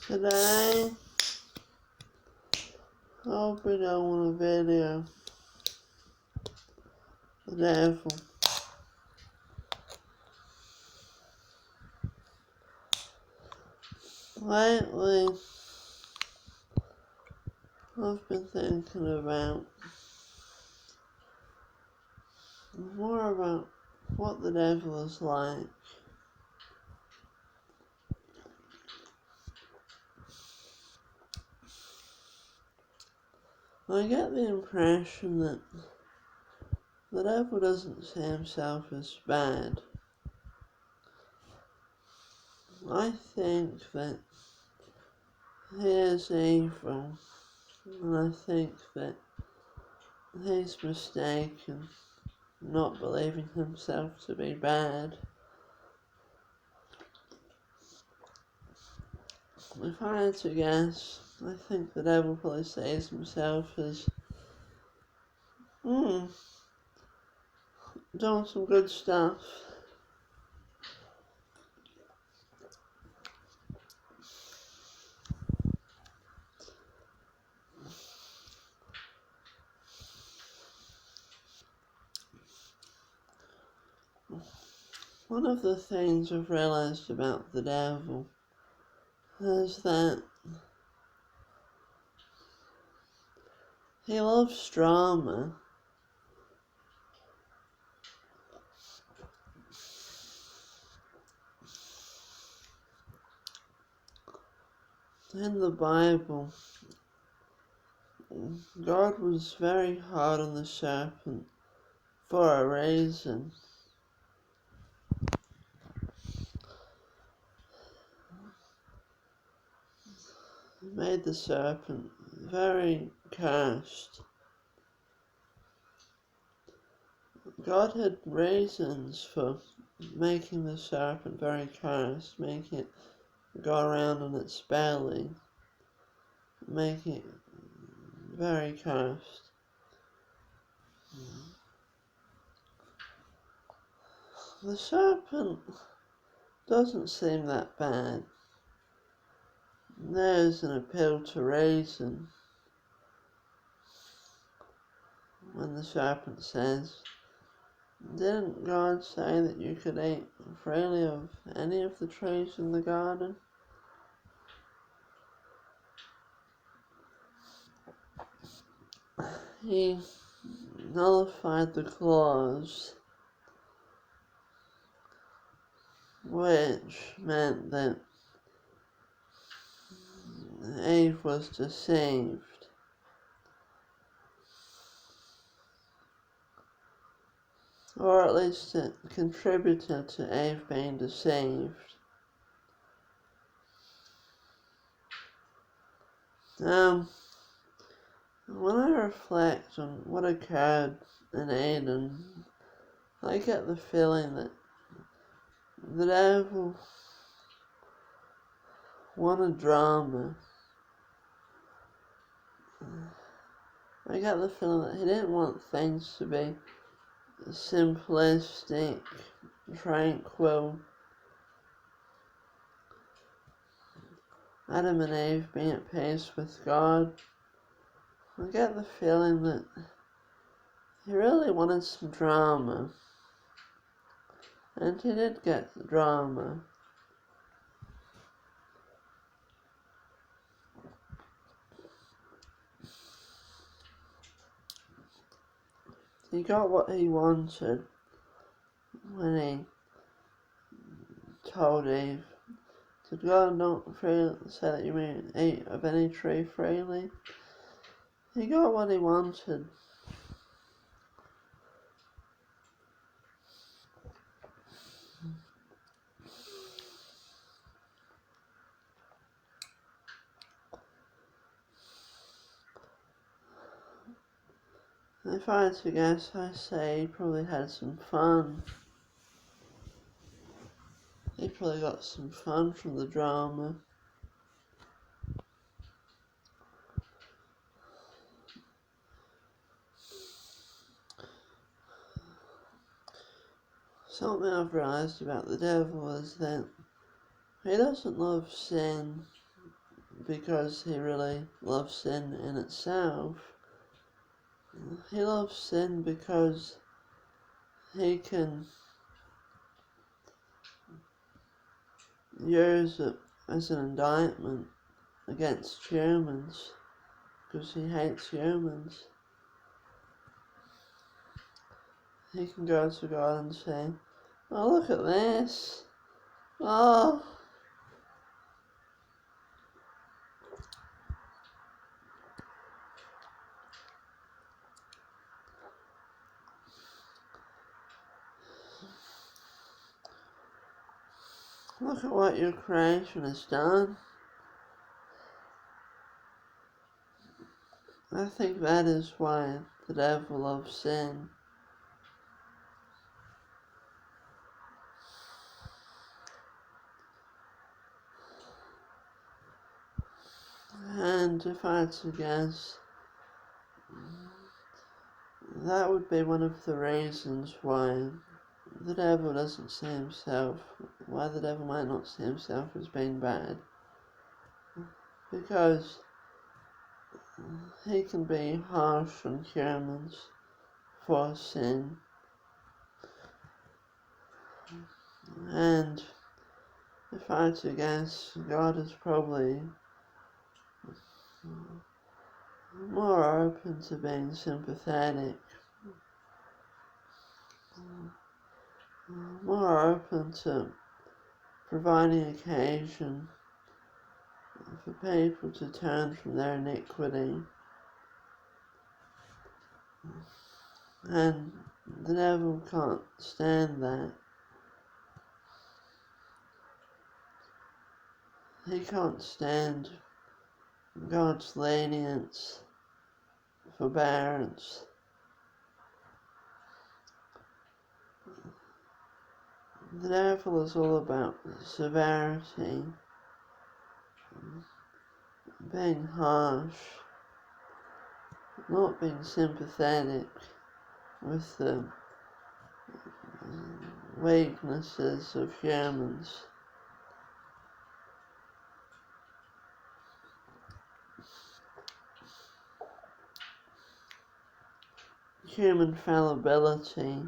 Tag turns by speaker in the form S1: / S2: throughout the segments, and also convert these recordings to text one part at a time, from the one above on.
S1: Today, I'll be doing a video. The devil. Lately, I've been thinking about more about what the devil is like. I get the impression that the devil doesn't see himself as bad. I think that he is evil, and I think that he's mistaken, not believing himself to be bad. If I had to guess, I think the devil probably sees himself as doing some good stuff. One of the things I've realised about the devil is that he loves drama. In the Bible, God was very hard on the serpent for a reason. He made the serpent very cursed. God had reasons for making the serpent very cursed, making it go around on its belly, making it very cursed. The serpent doesn't seem that bad. There's an appeal to reason when the serpent says, "Didn't God say that you could eat freely of any of the trees in the garden?" He nullified the clause, which meant that Eve was deceived. Or at least it contributed to Eve being deceived. When I reflect on what occurred in Eden, I get the feeling that the devil wanted drama. I get the feeling that he didn't want things to be simplistic, tranquil. Adam and Eve being at peace with God. I get the feeling that he really wanted some drama. And he did get the drama. He got what he wanted when he told Eve, "Did God not say that you may eat of any tree freely?" He got what he wanted. If I had to guess, I say he probably had some fun. He probably got some fun from the drama. Something I've realised about the devil is that he doesn't love sin. because he really loves sin in itself. He loves sin because he can use it as an indictment against humans, because he hates humans. He can go to God and say, "Oh, look at this. Oh, look at what your creation has done." I think that is why the devil loves sin. And if I had to guess, that would be one of the reasons why the devil doesn't see himself, why the devil might not see himself as being bad. Because he can be harsh on humans for sin. And if I had to guess, God is probably more open to being sympathetic, more open to providing occasion for people to turn from their iniquity. And the devil can't stand that. He can't stand God's lenience, forbearance. The devil is all about severity, being harsh, not being sympathetic with the weaknesses of humans. Human fallibility.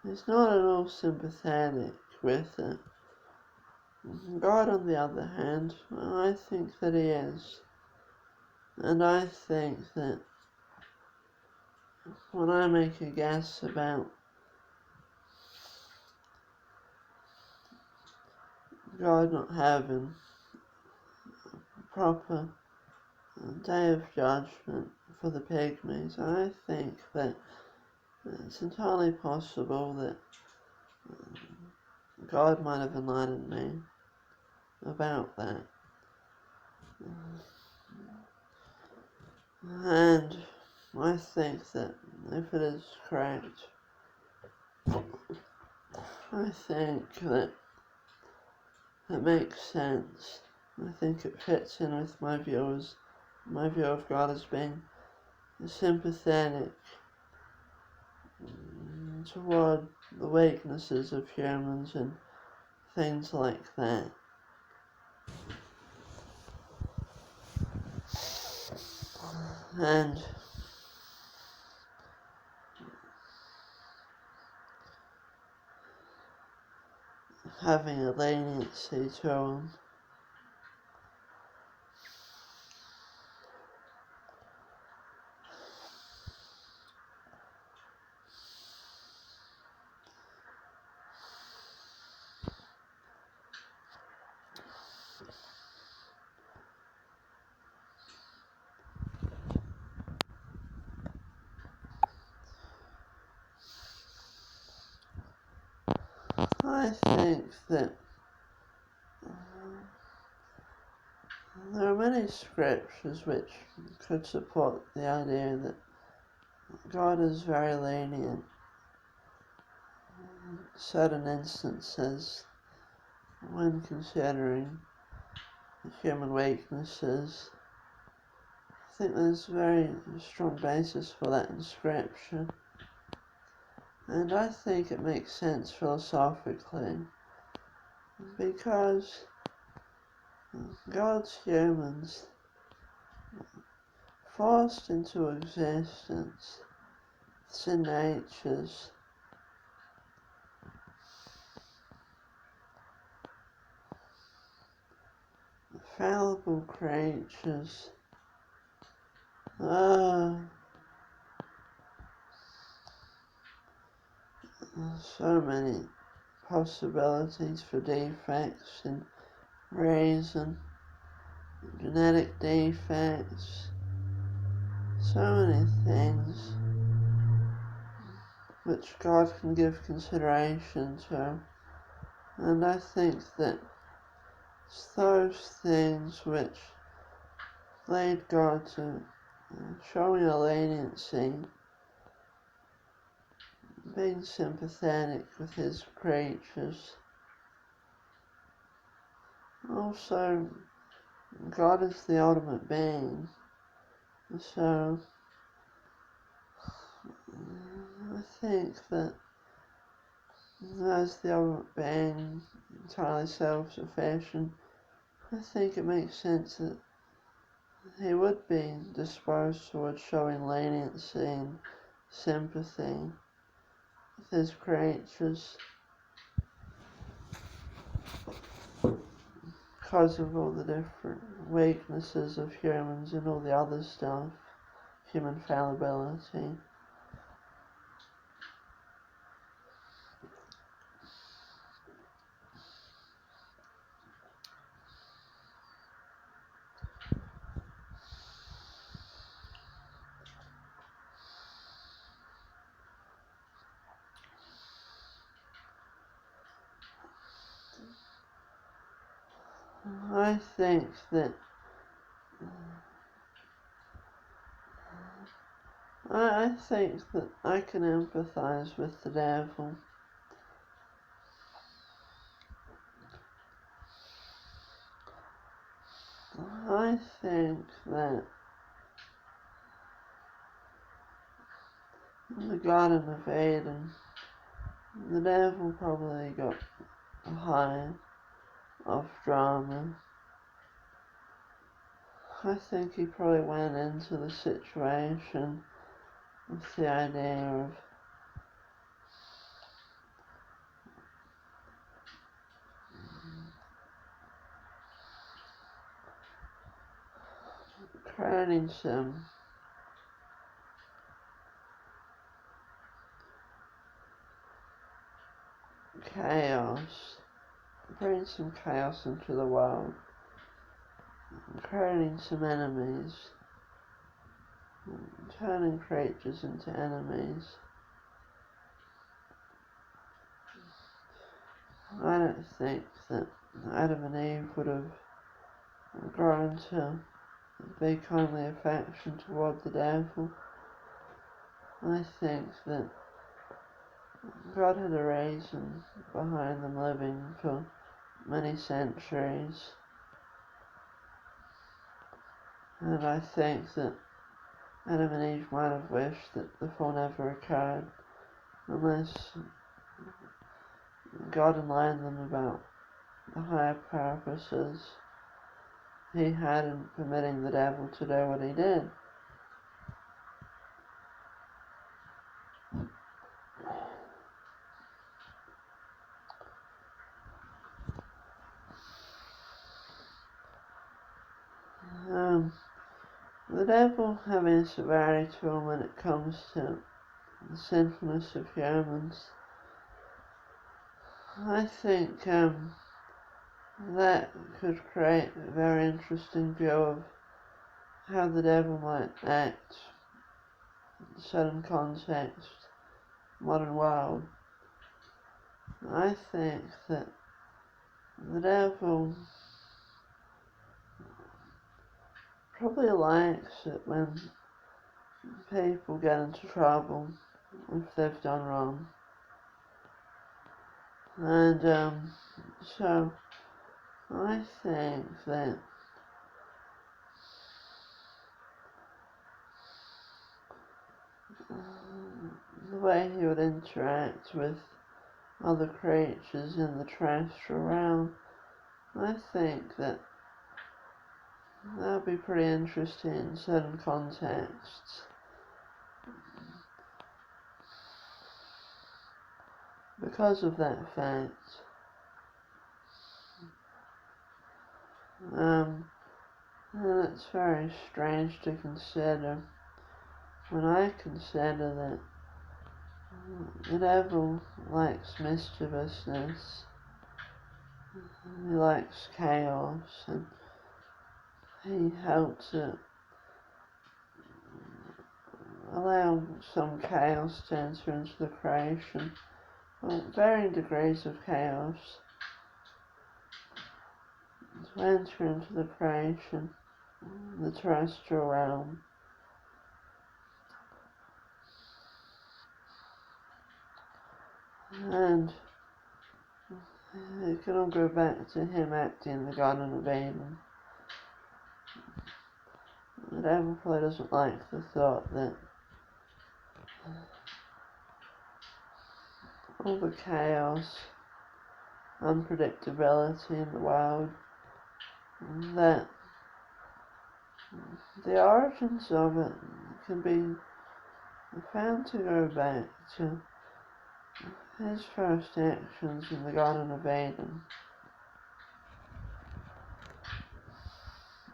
S1: He's not at all sympathetic with it. God, on the other hand, I think that he is. And I think that when I make a guess about God not having a proper day of judgment for the pygmies, I think that it's entirely possible that God might have enlightened me about that. And I think that if it is correct, I think that it makes sense. I think it fits in with my view of God as being sympathetic toward the weaknesses of humans and things like that. And having a leniency to them. I think that there are many scriptures which could support the idea that God is very lenient in certain instances when considering human weaknesses. I think there's a very strong basis for that in Scripture, and I think it makes sense philosophically, because God's humans forced into existence sin natures, fallible creatures. So many possibilities for defects in reason, genetic defects, so many things which God can give consideration to, and I think that it's those things which lead God to showing a leniency, being sympathetic with his creatures. Also, God is the ultimate being, so I think that as the ultimate being, entirely self-sufficient, I think it makes sense that he would be disposed towards showing leniency and sympathy with his creatures because of all the different weaknesses of humans and all the other stuff, human fallibility. I think that I can empathize with the devil. I think that in the Garden of Eden, the devil probably got a high of drama. I think he probably went into the situation with the idea of creating some chaos, bringing some chaos into the world, creating some enemies, turning creatures into enemies. I don't think that Adam and Eve would have grown to be kindly affection toward the devil. I think that God had a reason behind them living for many centuries, and I think that Adam and Eve might have wished that the fall never occurred unless God enlightened them about the higher purposes he had in permitting the devil to do what he did. The devil having severity to him when it comes to the sinfulness of humans, I think that could create a very interesting view of how the devil might act in certain context, modern world. I think that the devil probably likes it when people get into trouble if they've done wrong. And so I think that the way he would interact with other creatures in the terrestrial realm, I think that That would be pretty interesting in certain contexts. Because of that fact, and it's very strange to consider when I consider that the devil likes mischievousness, he likes chaos, and he helps it allow some chaos to enter into the creation. Well, varying degrees of chaos to enter into the creation, the terrestrial realm. And it can all go back to him acting in the Garden of Eden. The devil probably doesn't like the thought that all the chaos, unpredictability in the world, that the origins of it can be found to go back to his first actions in the Garden of Eden.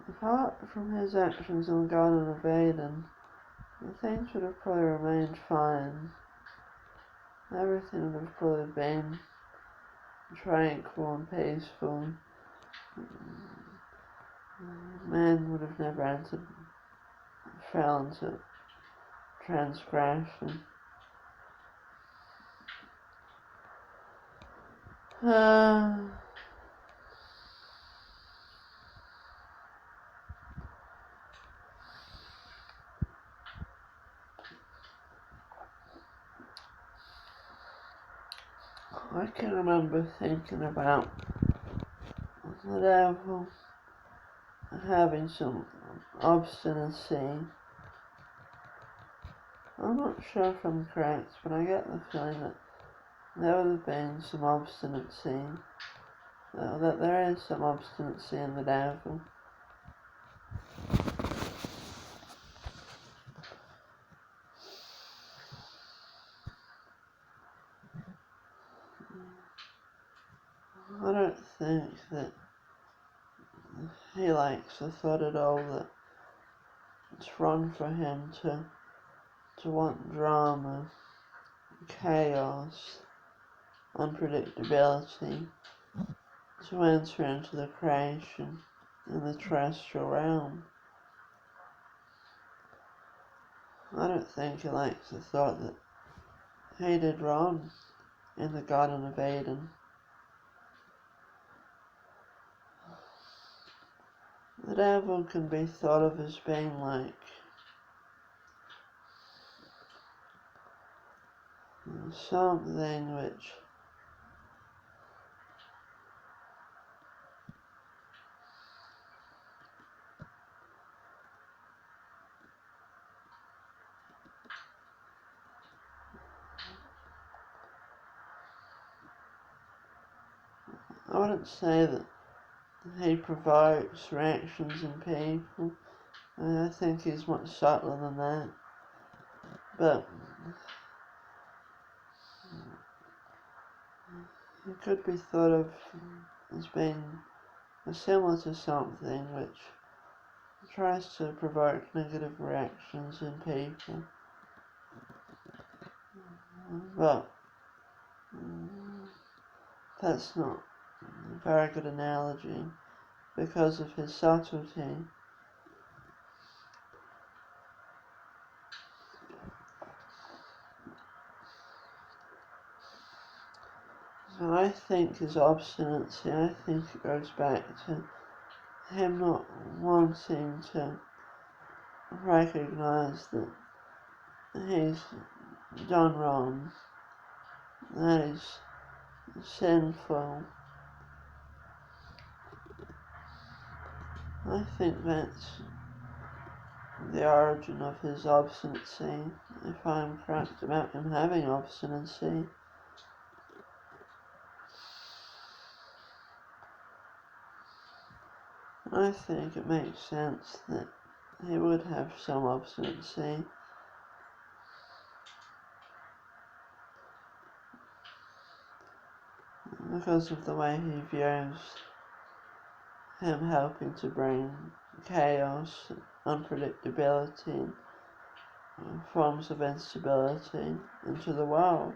S1: Apart from his actions in the Garden of Eden, things would have probably remained fine. Everything would have probably been tranquil and peaceful. Man would have never fell into transgression. I can remember thinking about the devil having some obstinacy. I'm not sure if I'm correct, but I get the feeling that there would have been some obstinacy, that there is some obstinacy in the devil. I don't think that he likes the thought at all that it's wrong for him to want drama, chaos, unpredictability to enter into the creation in the terrestrial realm. I don't think he likes the thought that he did wrong in the Garden of Eden. The devil can be thought of as being like something which I wouldn't say that he provokes reactions in people. I think he's much subtler than that. But he could be thought of as being similar to something which tries to provoke negative reactions in people. But that's not a very good analogy because of his subtlety. So I think his obstinacy, I think it goes back to him not wanting to recognize that he's done wrong, that is sinful. I think that's the origin of his obstinacy, if I'm correct about him having obstinacy. I think it makes sense that he would have some obstinacy. Because of the way he views him helping to bring chaos, unpredictability, and forms of instability into the world.